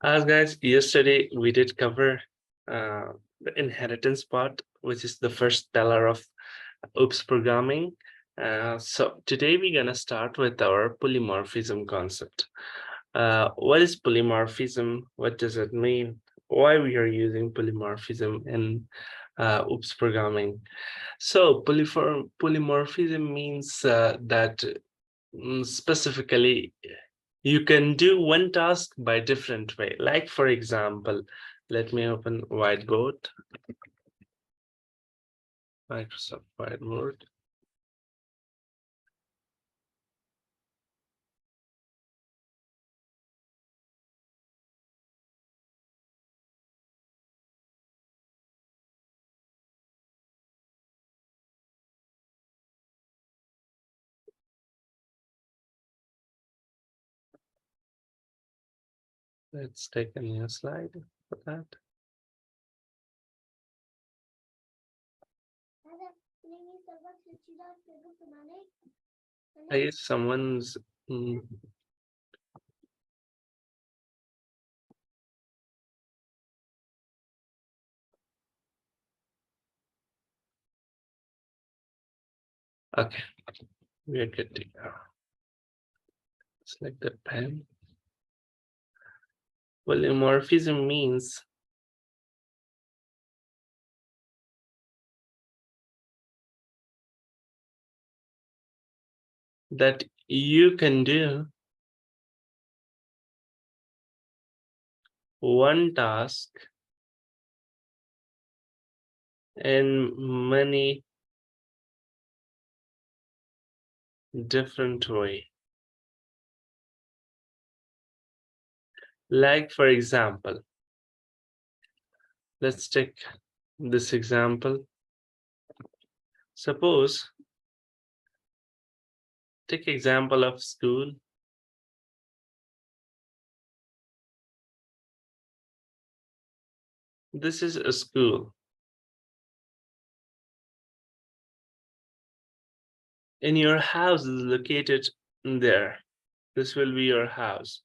As guys, yesterday we did cover the inheritance part, which is the first pillar of OOPS programming. So today we're gonna start with our polymorphism concept. What is polymorphism? What does it mean? Why we are using polymorphism in OOPS programming? So polymorphism means that specifically you can do one task by different way. Like for example, let me open whiteboard, Microsoft Whiteboard. Let's take a new slide for that. I guess someone's okay, we are good to go. Select the pen. Polymorphism means that you can do one task in many different ways. Like for example, let's take this example. Suppose, take example of school. This is a school. And your house is located there. This will be your house.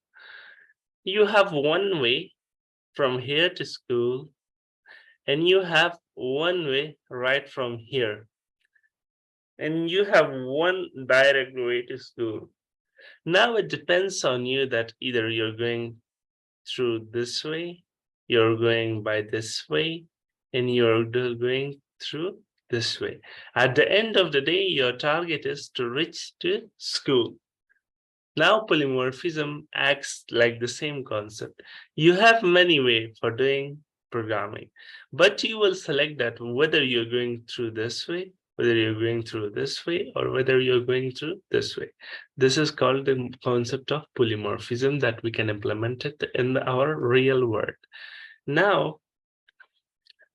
You have one way from here to school, and you have one way right from here. And you have one direct way to school. Now it depends on you that either you're going through this way, you're going by this way, and you're going through this way. At the end of the day, your target is to reach to school. Now polymorphism acts like the same concept. You have many ways for doing programming, but you will select that whether you're going through this way, whether you're going through this way, or whether you're going through this way. This is called the concept of polymorphism that we can implement it in our real world. Now,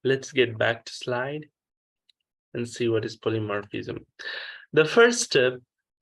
let's get back to slide and see what is polymorphism. The first step,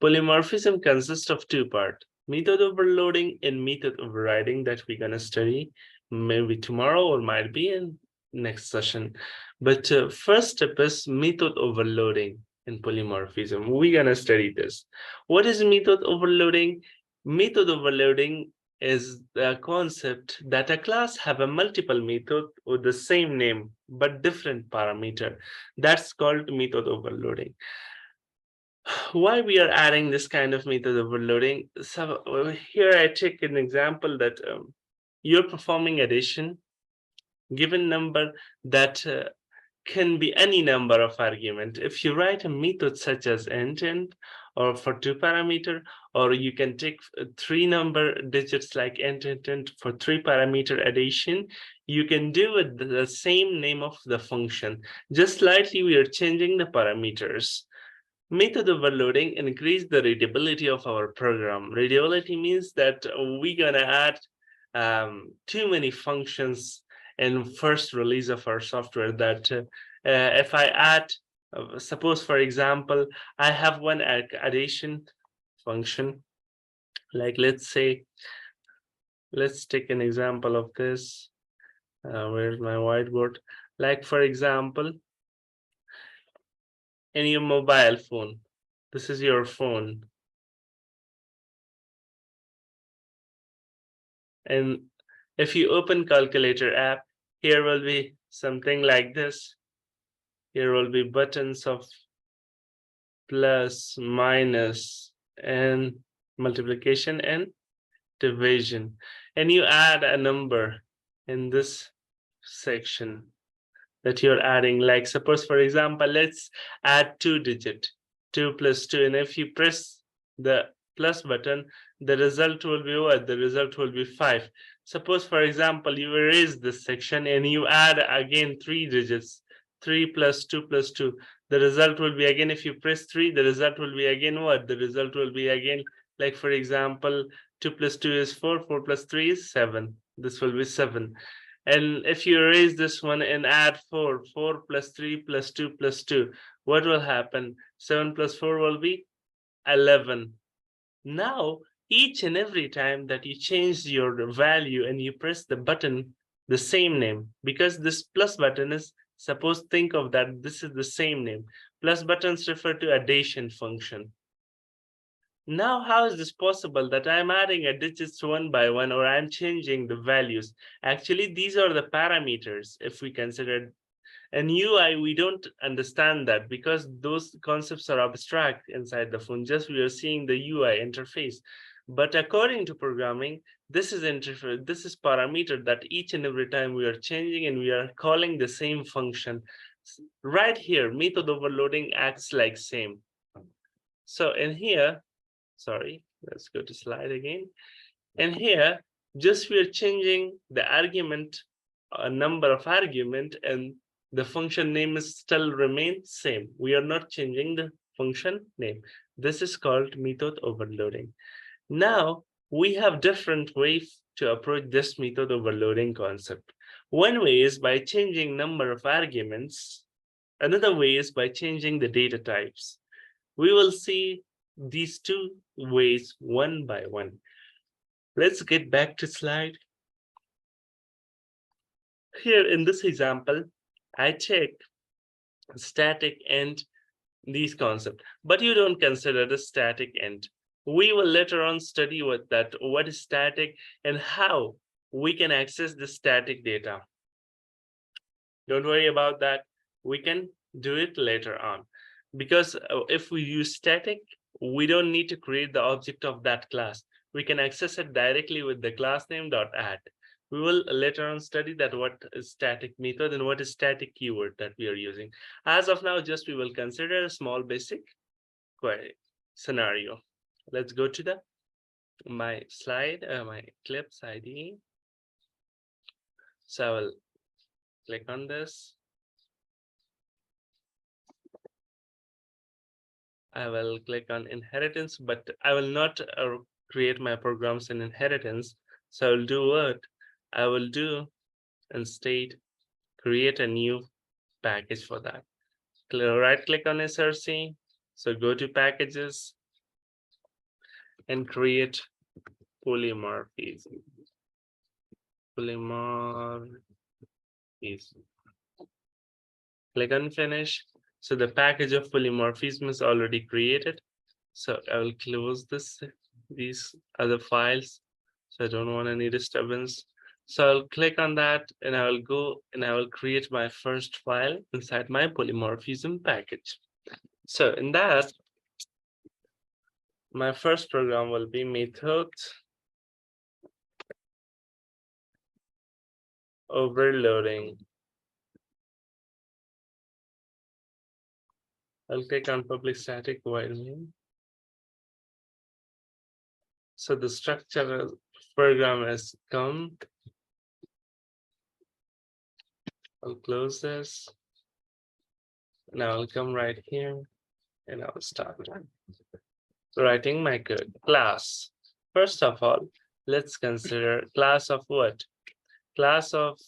polymorphism consists of two parts, method overloading and method overriding that we're going to study maybe tomorrow or might be in next session. But first step is method overloading in polymorphism. We're going to study this. What is method overloading? Method overloading is the concept that a class have a multiple method with the same name but different parameter. That's called method overloading. Why we are adding this kind of method overloading? So here I take an example that you're performing addition, given number that can be any number of argument. If you write a method such as int or for two parameter, or you can take three number digits like int for three parameter addition, you can do it the same name of the function. Just slightly we are changing the parameters. Method overloading increase the readability of our program. Readability means that we're gonna add too many functions in first release of our software that if I add, suppose for example, I have one addition function, like let's say, let's take an example of this. Where's my whiteboard? Like for example, in your mobile phone, this is your phone. And If you open calculator app, here will be something like this. Here will be buttons of plus, minus, and multiplication and division. And you add a number in this section that you're adding. Like suppose, for example, let's add 2-digit, 2 plus 2. And if you press the plus button, the result will be what? The result will be 5. Suppose, for example, you erase this section and you add again 3 digits, 3 plus 2 plus 2. The result will be again, if you press 3, the result will be again what? The result will be again, like for example, 2 plus 2 is 4, 4 plus 3 is 7. This will be 7. And if you erase this one and add 4, 4 plus 3 plus 2 plus 2, what will happen? 7 plus 4 will be 11. Now, each and every time that you change your value and you press the button, the same name, because this plus button is, suppose think of that, this is the same name. Plus buttons refer to addition function. Now, how is this possible that I'm adding a digits one by one, or I'm changing the values? Actually, these are the parameters, if we consider. And UI, we don't understand that because those concepts are abstract inside the phone. Just we are seeing the UI interface. But according to programming, this is interface, this is parameter that each and every time we are changing and we are calling the same function. Right here, method overloading acts like same. So in here, sorry, let's go to slide again. And here, just we are changing the argument, a number of argument, and the function name is still remains same. We are not changing the function name. This is called method overloading. Now, we have different ways to approach this method overloading concept. One way is by changing number of arguments. Another way is by changing the data types. We will see these two ways one by one. Let's get back to slide. Here in this example, I check static and these concepts, but you don't consider the static end. We will later on study what is static and how we can access the static data. Don't worry about that. We can do it later on. Because if we use static, we don't need to create the object of that class. We can access it directly with the class name .add. We will later on study that what is static method and what is static keyword that we are using. As of now, just we will consider a small basic query scenario. Let's go to my slide, my clips ID. So I will click on this. I will click on inheritance, but I will not create my programs in inheritance. So I'll do what? I will do instead create a new package for that. Right click on SRC. So go to packages and create polymorphism. Polymorphism. Click on finish. So the package of polymorphism is already created. So I will close these other files. So I don't want any disturbance. So I'll click on that and I will go and I will create my first file inside my polymorphism package. So in that, my first program will be method overloading. I'll click on public static void main. So the structural program has come. I'll close this. Now I'll come right here and I'll start writing my code. Class. First of all, let's consider class of what? Class of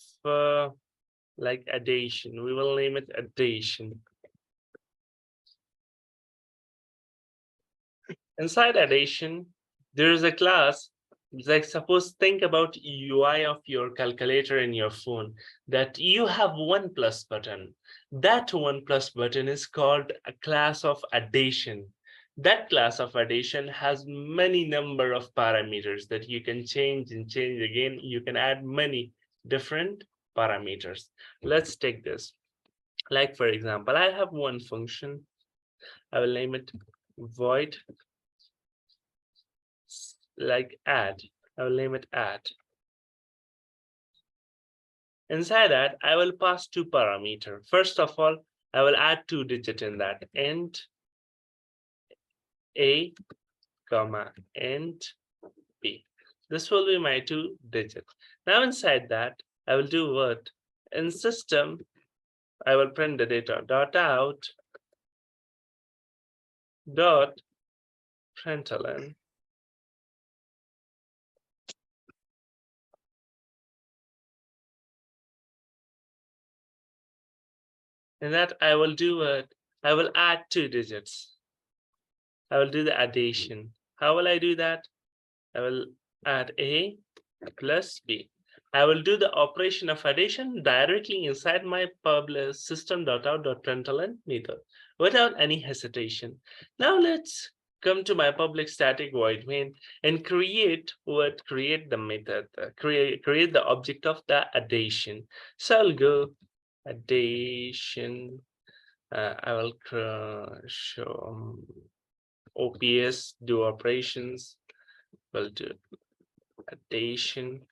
like addition. We will name it addition. Inside addition, there is a class. Like suppose think about UI of your calculator in your phone, that you have one plus button. That one plus button is called a class of addition. That class of addition has many number of parameters that you can change and change again. You can add many different parameters. Let's take this. Like for example, I have one function. I will name it void like add. I will name it add. Inside that, I will pass two parameters. First of all, I will add 2 digits in that, int a comma int b. This will be my 2 digits. Now inside that, I will do what? In system, I will print the data dot out dot println. In that I will do what? I will add 2 digits. I will do the addition. How will I do that? I will add a plus b. I will do the operation of addition directly inside my public system.out.println method without any hesitation. Now let's come to my public static void main and create the method, create the object of the addition. So I'll go addition. I will show OPS, do operations. We'll do addition.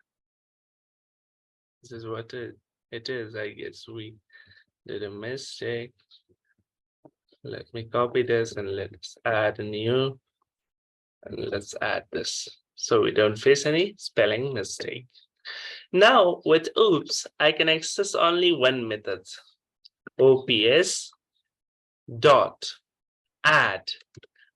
This is what it is. I guess we did a mistake. Let me copy this and let's add a new. And let's add this so we don't face any spelling mistake. Now with oops, I can access only one method. OPS dot add.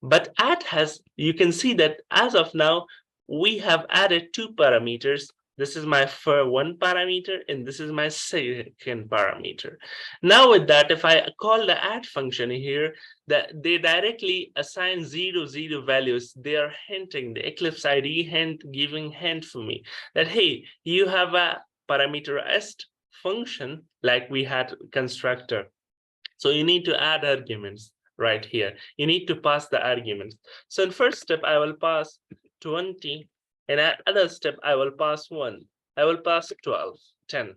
But add has, you can see that as of now, we have added 2 parameters. This is my one parameter and this is my second parameter. Now with that, if I call the add function here, that they directly assign 0, 0 values. They are hinting, the Eclipse IDE giving hint for me that, hey, you have a parameterized function like we had constructor. So you need to add arguments right here. You need to pass the arguments. So in first step, I will pass 20. And at other step, I will pass 1. I will pass 12, 10.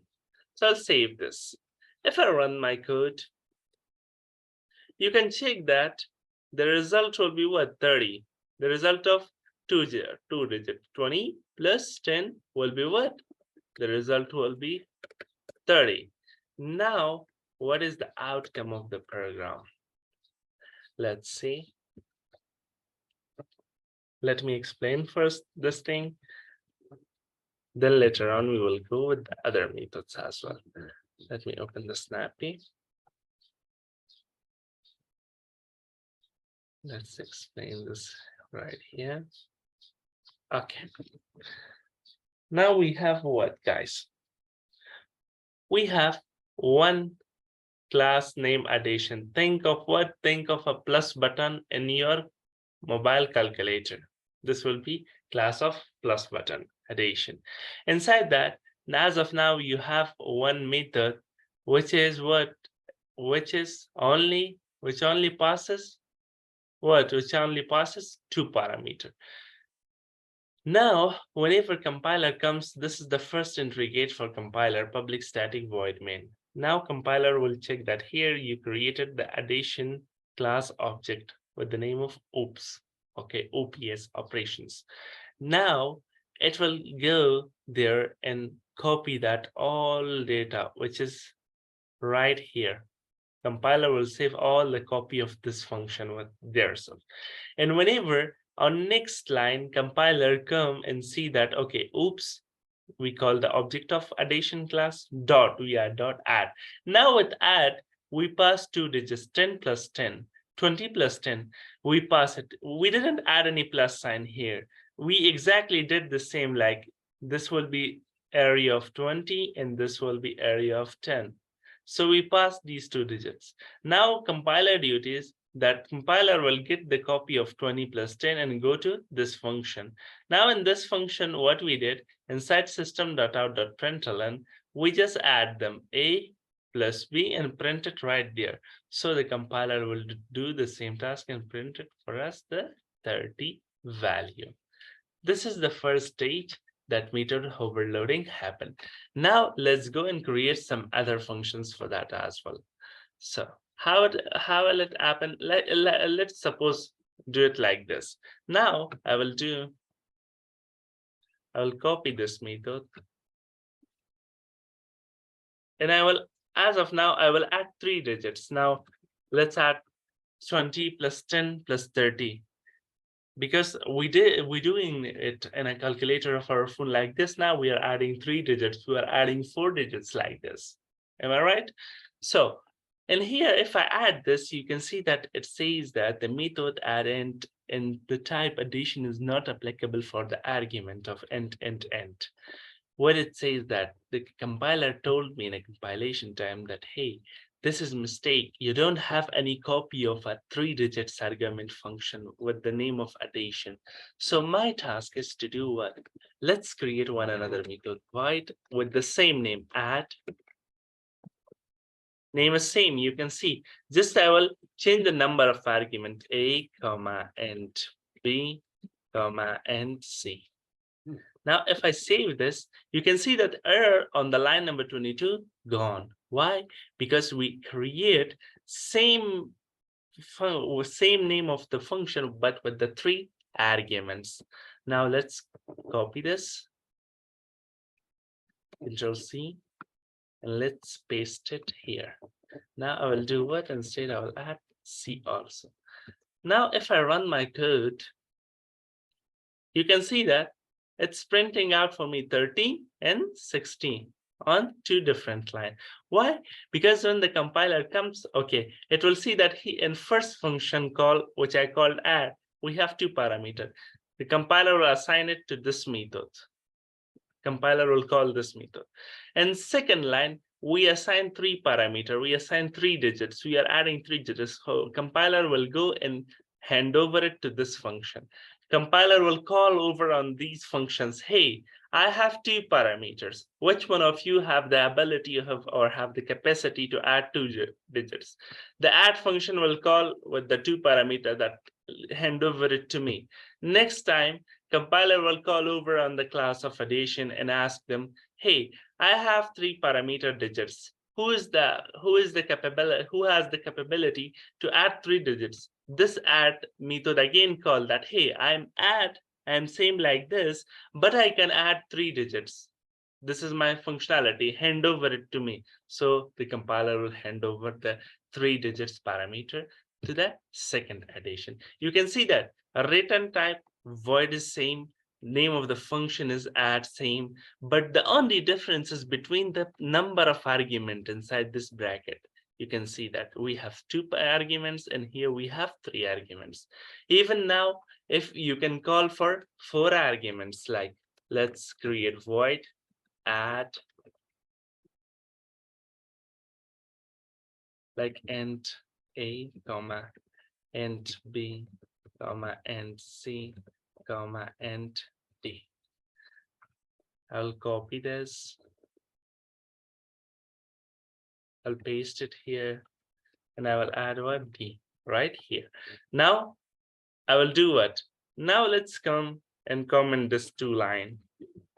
So I'll save this. If I run my code, you can check that the result will be what? 30. The result of 2 digit. 20 plus 10 will be what? The result will be 30. Now, what is the outcome of the program? Let's see. Let me explain first this thing. Then later on, we will go with the other methods as well. Let me open the Snappy. Let's explain this right here. Okay. Now we have what, guys? We have one class name addition. Think of what? Think of a plus button in your mobile calculator. This will be class of plus button addition. Inside that, as of now, you have one method, which is what? Which only passes what? Which only passes 2 parameters. Now, whenever compiler comes, this is the first entry gate for compiler, public static void main. Now compiler will check that here you created the addition class object with the name of oops. Okay, OPS operations. Now it will go there and copy that all data, which is right here. Compiler will save all the copy of this function with their self. And whenever on next line, compiler come and see that, okay, oops, we call the object of addition class dot, we add dot add. Now with add, we pass 2 digits, 10 plus 10, 20 plus 10, we pass it. We didn't add any plus sign here. We exactly did the same, like this will be area of 20 and this will be area of 10. So we pass these 2 digits. Now compiler duties, that compiler will get the copy of 20 plus 10 and go to this function. Now in this function, what we did inside system.out.println, we just add them a plus b and print it right there. So the compiler will do the same task and print it for us the 30 value. This is the first stage that method overloading happened. Now let's go and create some other functions for that as well. So how will it happen? Let's suppose do it like this. Now I will copy this method and as of now, I will add 3 digits. Now let's add 20 plus 10 plus 30. Because we're doing it in a calculator of our phone like this. Now we are adding 3 digits. We are adding 4 digits like this. Am I right? So, and here, if I add this, you can see that it says that the method addend and the type addition is not applicable for the argument of int. What it says that the compiler told me in a compilation time that, hey, this is a mistake. You don't have any copy of a 3 digits argument function with the name of addition. So my task is to do what? Let's create one another method void with the same name, add. Name is same, you can see. Just I will change the number of argument a, comma, and b, comma, and c. Now, if I save this, you can see that error on the line number 22 gone. Why? Because we create same name of the function, but with the 3 arguments. Now let's copy this, Control C, and let's paste it here. Now I will do what? Instead, I will add C also. Now, if I run my code, you can see that it's printing out for me 13 and 16 on 2 different lines. Why? Because when the compiler comes, okay, it will see that in first function call, which I called add, we have 2 parameters. The compiler will assign it to this method. Compiler will call this method. And second line, we assign 3 parameters. We assign 3 digits. We are adding 3 digits. So compiler will go and hand over it to this function. Compiler will call over on these functions. Hey, I have 2 parameters. Which one of you have the ability or have the capacity to add 2 digits? The add function will call with the 2 parameters that hand over it to me. Next time, compiler will call over on the class of addition and ask them, hey, I have 3 parameter digits. Who has the capability to add 3 digits? This add method again called that, hey, I'm same like this, but I can add 3 digits. This is my functionality, hand over it to me. So the compiler will hand over the 3 digits parameter to the second addition. You can see that a return type void is same, name of the function is add same, but the only difference is between the number of argument inside this bracket. You can see that we have 2 arguments and here we have 3 arguments. Even now, if you can call for 4 arguments, like let's create void add, like int a, comma, int b, comma, int c, comma, int d. I'll copy this. I'll paste it here and I will add what? D right here. Now I will do what? Now let's come and comment this 2 line.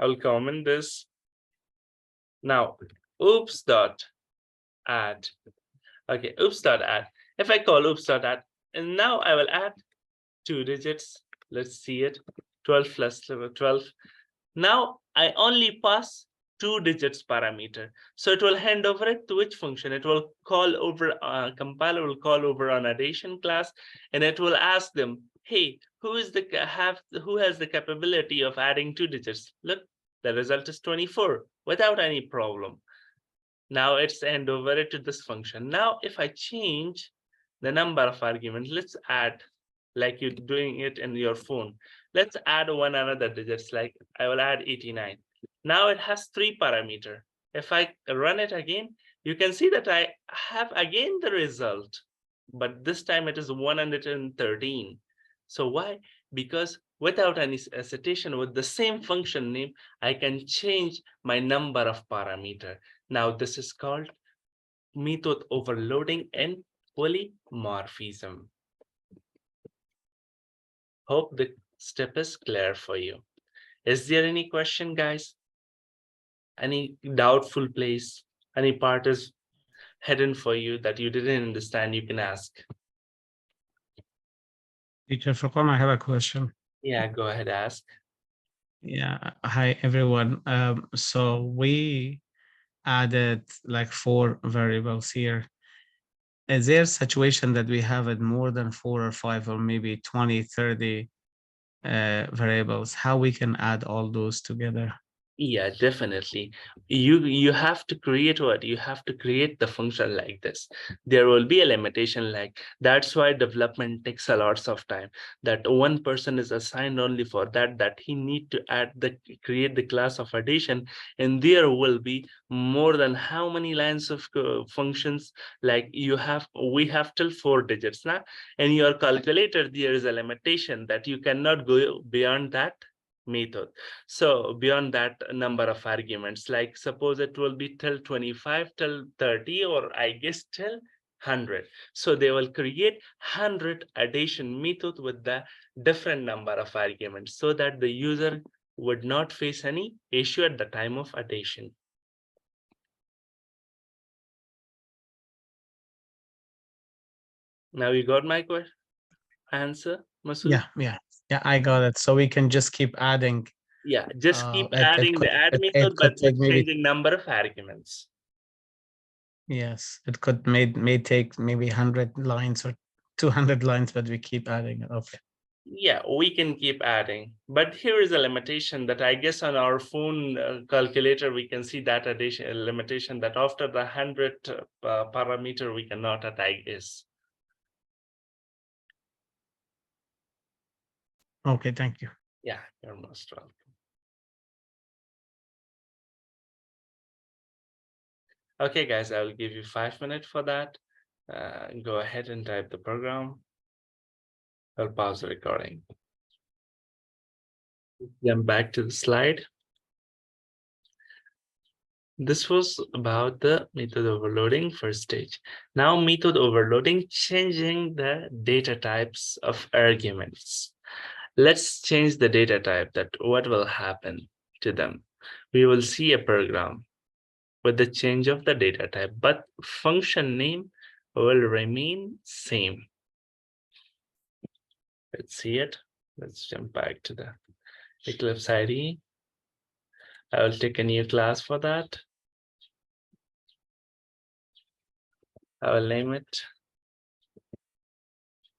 I'll comment this. Now, oops dot add. Okay, oops dot add. If I call oops dot add, and now I will add 2 digits. Let's see it. 12 plus 12. Now I only pass 2 digits parameter. So it will hand over it to which function? It will call over, compiler will call over on addition class, and it will ask them, hey, who has the capability of adding 2 digits? Look, the result is 24 without any problem. Now it's hand over it to this function. Now, if I change the number of arguments, let's add, like you're doing it in your phone. Let's add one another digits, like I will add 89. Now it has 3 parameters. If I run it again, you can see that I have again the result, but this time it is 113. So why? Because without any citation with the same function name, I can change my number of parameter. Now this is called method overloading and polymorphism. Hope the step is clear for you. Is there any question, guys? Any doubtful place? Any part is hidden for you that you didn't understand? You can ask. Teacher Furqan, I have a question. Yeah, go ahead, ask. Yeah, hi everyone. So we added like 4 variables here. Is there a situation that we have it more than 4 or 5 or maybe 20, 30 variables? How we can add all those together? Yeah, definitely. You have to create what? You have to create the function like this. There will be a limitation like that's why development takes a lots of time. That one person is assigned only for that, that he need to create the class of addition, and there will be more than how many lines of functions, like we have till 4 digits now. In your calculator, there is a limitation that you cannot go beyond that method. So beyond that number of arguments, like suppose it will be till 25, till 30, or I guess till 100. So they will create 100 addition method with the different number of arguments so that the user would not face any issue at the time of addition. Now you got my answer, Masood? Yeah, I got it. So we can just keep adding. Yeah, just keep It adding could the add it method, could but take with maybe, changing number of arguments. yes, it could may take maybe 100 lines or 200 lines, but we keep adding it. Okay. Yeah, we can keep adding, but here is a limitation that I guess on our phone calculator we can see that addition limitation that after the 100 parameter we cannot add, I guess. Okay, thank you. Yeah, you're most welcome. Okay, guys, I will give you 5 minutes for that. Go ahead and type the program. I'll pause the recording. Jump back to the slide. This was about the method overloading first stage. Now method overloading, changing the data types of arguments. Let's change the data type. That what will happen to them? We will see a program with the change of the data type, but function name will remain same. Let's see it. Let's jump back to the Eclipse IDE. I will take a new class for that. I will name it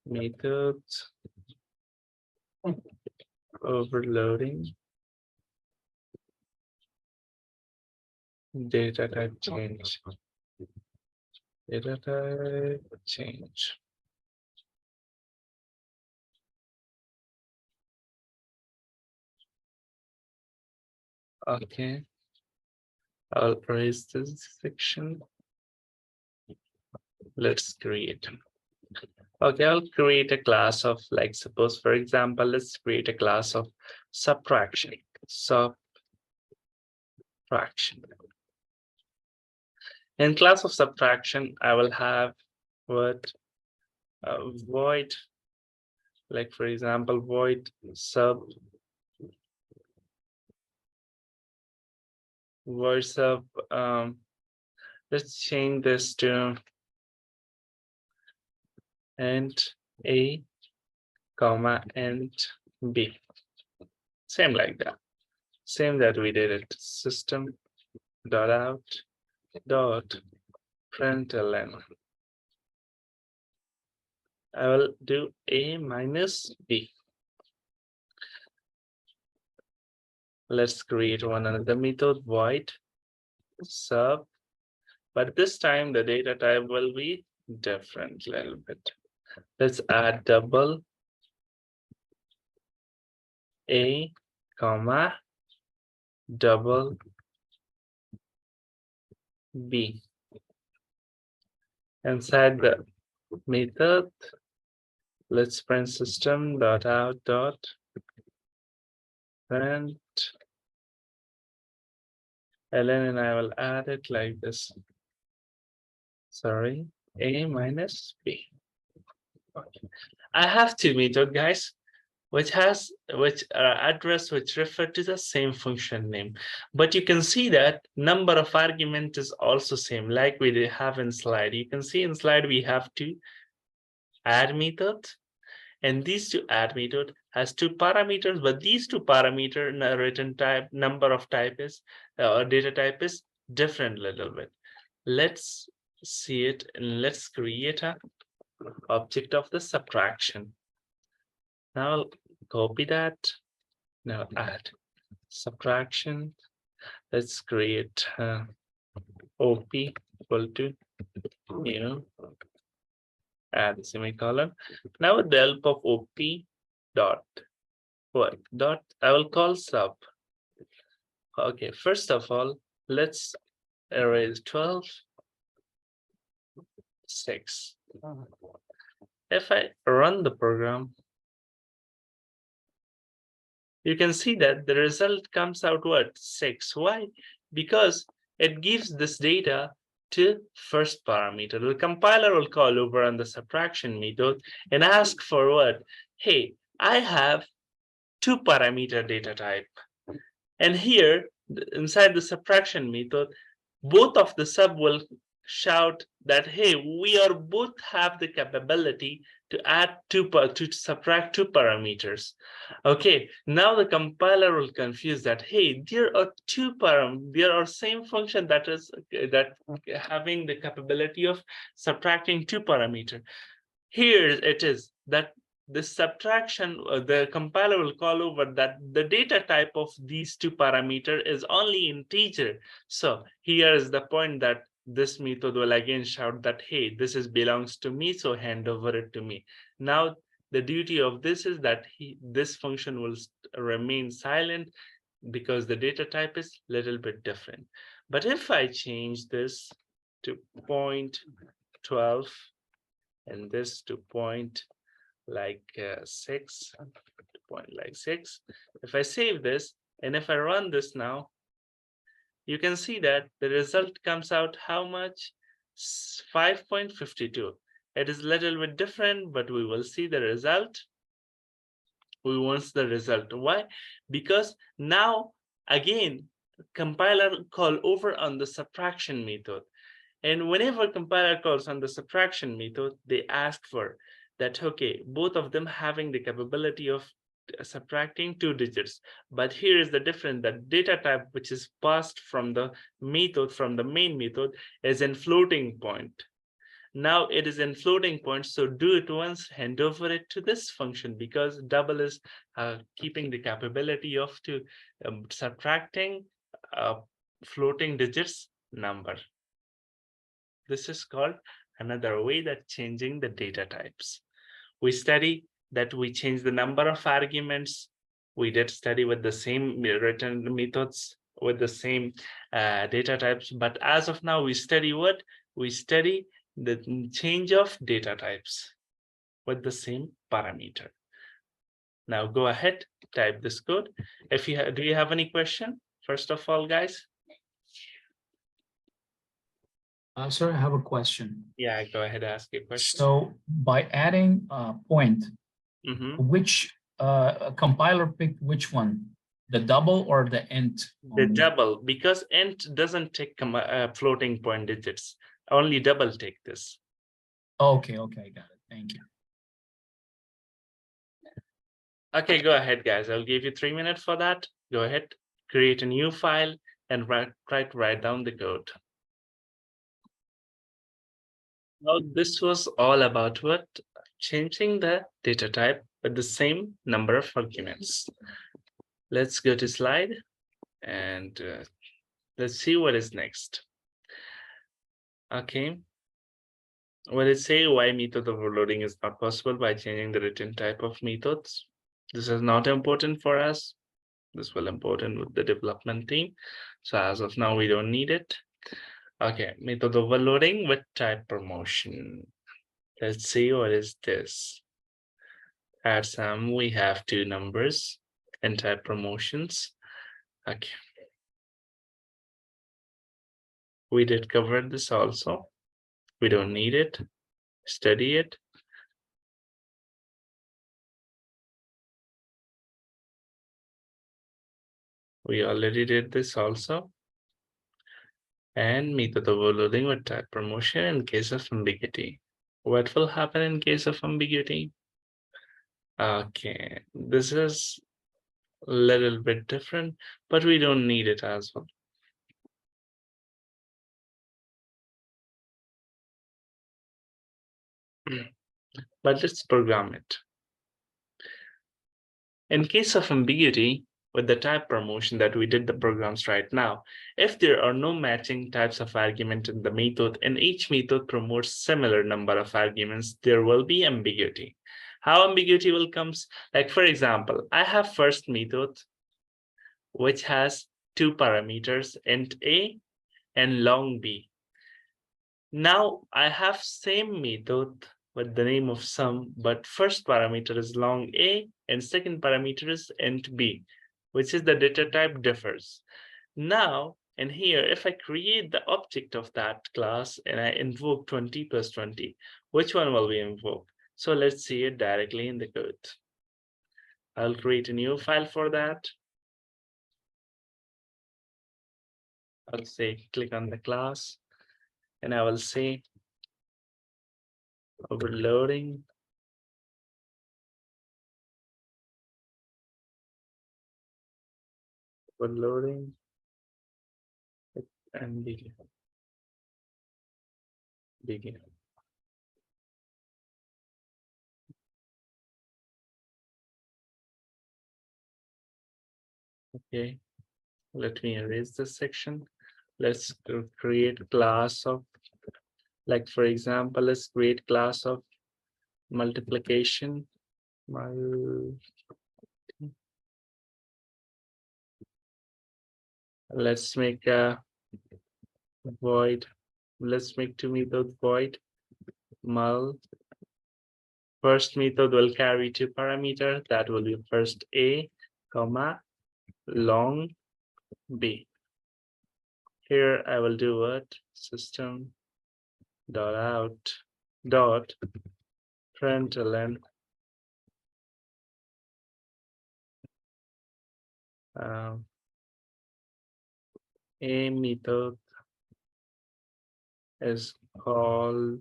methods overloading data type change. Data type change. Okay. I'll erase this section. Let's create. Okay, I'll create a class of, like, suppose, for example, let's create a class of subtraction. Subtraction. In class of subtraction, I will have what void, like for example, void sub. Let's change this to int a, comma, int b. Same like that. Same that we did it. System dot out dot println. I will do a minus b. Let's create one another method, void sub, but this time the data type will be different a little bit. Let's add double a, comma, double b. Inside the method, let's print system dot out dot print ln, and I will add it like this. sorry, A minus B. Okay. I have two methods, guys, which address which refer to the same function name, but you can see that number of argument is also same, like we have in slide. You can see in slide we have two add methods, and these two add method has two parameters, but these two parameter written type number of type is or data type is different little bit. Let's see it, and let's create a object of the subtraction. Now copy that. Now add subtraction. Let's create OP equal to, add semicolon. Now with the help of OP dot what dot, I will call sub. Okay, first of all, let's erase 12, 6. If I run the program, you can see that the result comes out what? 6. Why? Because it gives this data to first parameter. The compiler will call over on the subtraction method and ask for what? Hey, I have 2 parameter data type. And here, inside the subtraction method, both of the sub will shout that, hey, we are both have the capability to add to subtract 2 parameters. Okay, now the compiler will confuse that, hey, there are there are same function that is having the capability of subtracting 2 parameter. Here it is that the subtraction, the compiler will call over that the data type of these 2 parameter is only integer. So here is the point that this method will again shout that, hey, this is belongs to me, so hand over it to me. Now the duty of this is that this function will remain silent because the data type is little bit different. But if I change this to 0.12 and this to point like 6, point like 6. If I save this and if I run this now, you can see that the result comes out how much? 5.52. It is a little bit different, but we will see the result. We want the result. Why? Because now again, compiler call over on the subtraction method. And whenever compiler calls on the subtraction method, they ask for that, okay, both of them having the capability of subtracting 2 digits. But here is the difference, that data type which is passed from the method, from the main method, is in floating point. Now it is in floating point, so do it once, hand over it to this function, because double is keeping the capability of subtracting floating digits number. This is called another way that changing the data types. We study that we change the number of arguments. We did study with the same written methods, with the same data types. But as of now, we study what? We study the change of data types with the same parameter. Now go ahead, type this code. If you do you have any question? First of all, guys? Sir, I have a question. Yeah, go ahead, ask your question. So by adding a point, which compiler picked which one? The double or the int? The double, because int doesn't take floating point digits. Only double take this. Okay, okay, got it. Thank you. Okay, go ahead, guys. I'll give you 3 minutes for that. Go ahead, create a new file and try to write down the code. Now, this was all about what? Changing the data type with the same number of arguments. Let's go to slide and let's see what is next. Okay. What it say? Why method overloading is not possible by changing the written type of methods. This is not important for us. This will important with the development team. So as of now, we don't need it. Okay, method overloading with type promotion. Let's see what is this. Add some, we have 2 numbers and type promotions. Okay. We did cover this also. We don't need it. Study it. We already did this also. And method overloading with type promotion in case of ambiguity. What will happen in case of ambiguity? Okay, this is a little bit different, but we don't need it as well. But let's program it. In case of ambiguity, with the type promotion that we did the programs right now, if there are no matching types of argument in the method and each method promotes similar number of arguments, there will be ambiguity. How ambiguity will comes? Like for example, I have first method which has two parameters, int a and long b. Now I have same method with the name of sum, but first parameter is long a and second parameter is int b, which is the data type differs. Now, in here, if I create the object of that class and I invoke 20 plus 20, which one will be invoked? So let's see it directly in the code. I'll create a new file for that. I'll say click on the class and I will say overloading and begin. Okay, let me erase this section. Let's create a class of, like for example, let's create class of multiplication. Let's make a void. Let's make two methods void mul. First method will carry two parameters. That will be first a, comma, long b. Here I will do what? System dot out dot println a method is called,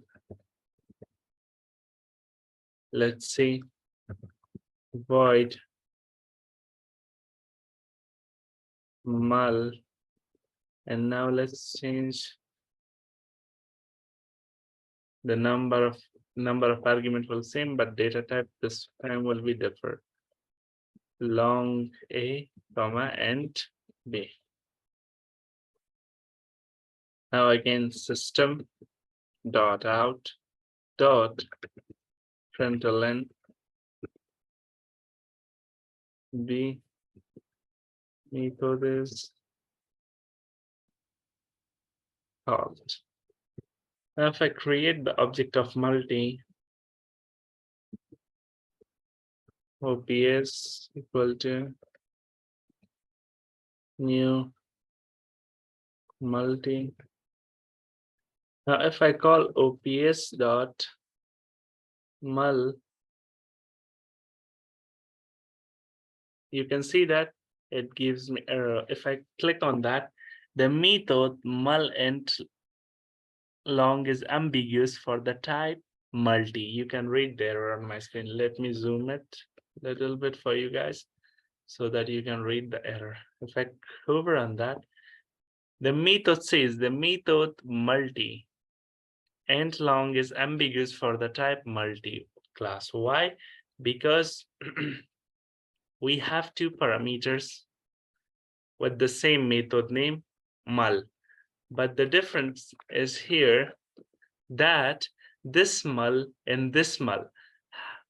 let's see, void mul, and now let's change the number of argument will same, but data type this time will be different. Long a, comma, and b. Now again, system dot out dot println b method is called. Now if I create the object of multi, OPS equal to new multi. Now if I call OPS dot mul, you can see that it gives me error. If I click on that, the method mul int long is ambiguous for the type multi. You can read the error on my screen. Let me zoom it a little bit for you guys so that you can read the error. If I hover on that, the method says the method multi int long is ambiguous for the type multi class. Why? Because we have two parameters with the same method name mul, but the difference is here that this mul and this mul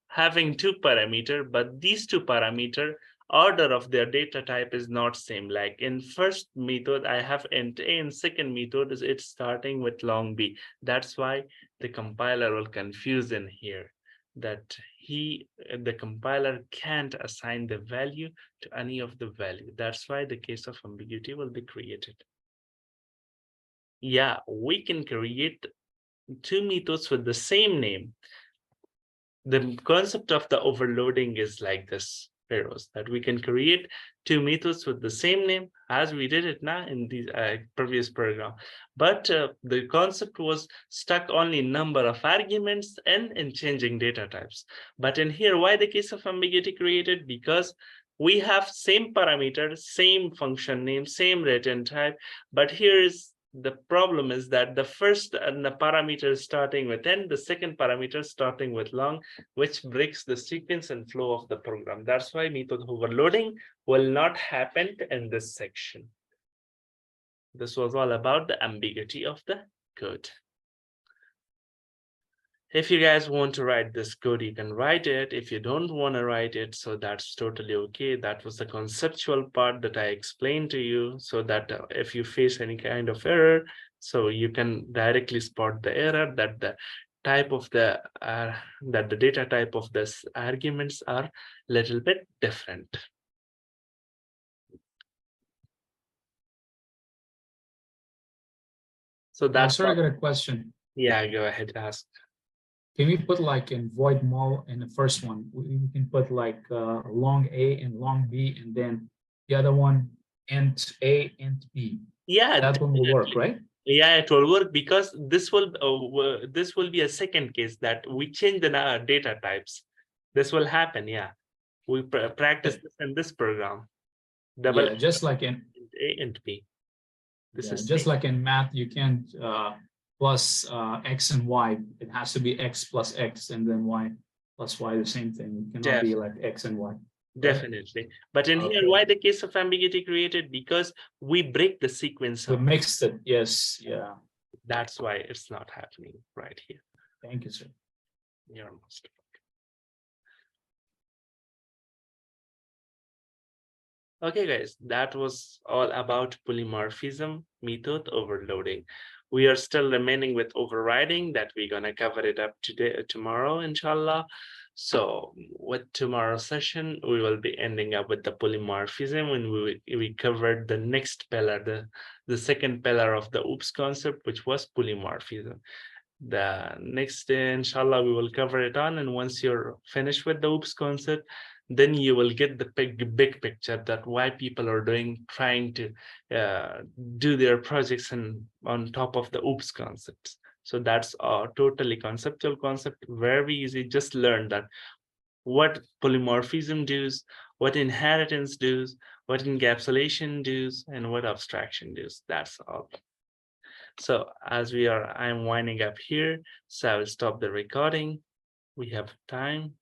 having two parameter, but these two parameter order of their data type is not same. Like in first method I have int a, in second method is it's starting with long b. That's why the compiler will confuse in here, that the compiler can't assign the value to any of the value. That's why the case of ambiguity will be created. Yeah, we can create two methods with the same name. The concept of the overloading is like this, Feroz, that we can create two methods with the same name as we did it now in the previous program. But the concept was stuck only in number of arguments and in changing data types. But in here, why the case of ambiguity created? Because we have same parameter, same function name, same return type, but here is the problem is that the first the parameter is starting with n, the second parameter starting with long, which breaks the sequence and flow of the program. That's why method overloading will not happen in this section. This was all about the ambiguity of the code. If you guys want to write this code, you can write it. If you don't want to write it, so that's totally okay. That was the conceptual part that I explained to you, so that if you face any kind of error, so you can directly spot the error, that the type of the that the data type of this arguments are little bit different. So that's sorry, I got a question. Yeah, go ahead, ask. Can we put like in void mul in the first one? We can put like long A and long B, and then the other one int A, int B. Yeah, that one will work, right? Yeah, it will work because this will be a second case that we change the data types. This will happen. Yeah, we practice this in this program. Yeah, just like in A and B. This is just like in math, you can't plus X and Y. It has to be X plus X and then Y plus Y, the same thing. It cannot be like X and Y. Definitely. But in here, why the case of ambiguity created? Because we break the sequence. We mixed it. Yes. Yeah. That's why it's not happening right here. Thank you, sir. You're most welcome. Okay, guys, that was all about polymorphism, method overloading. We are still remaining with overriding that we're gonna cover it up today, tomorrow, inshallah. So with tomorrow's session, we will be ending up with the polymorphism when we covered the next pillar, the second pillar of the OOPS concept, which was polymorphism. The next day, inshallah, we will cover it on. And once you're finished with the OOPS concept, then you will get the big picture that why people are trying to do their projects and on top of the OOPS concepts. So that's a totally conceptual concept, very easy. Just learn that what polymorphism does, what inheritance does, what encapsulation does, and what abstraction does. That's all. So as I'm winding up here, so I will stop the recording. We have time.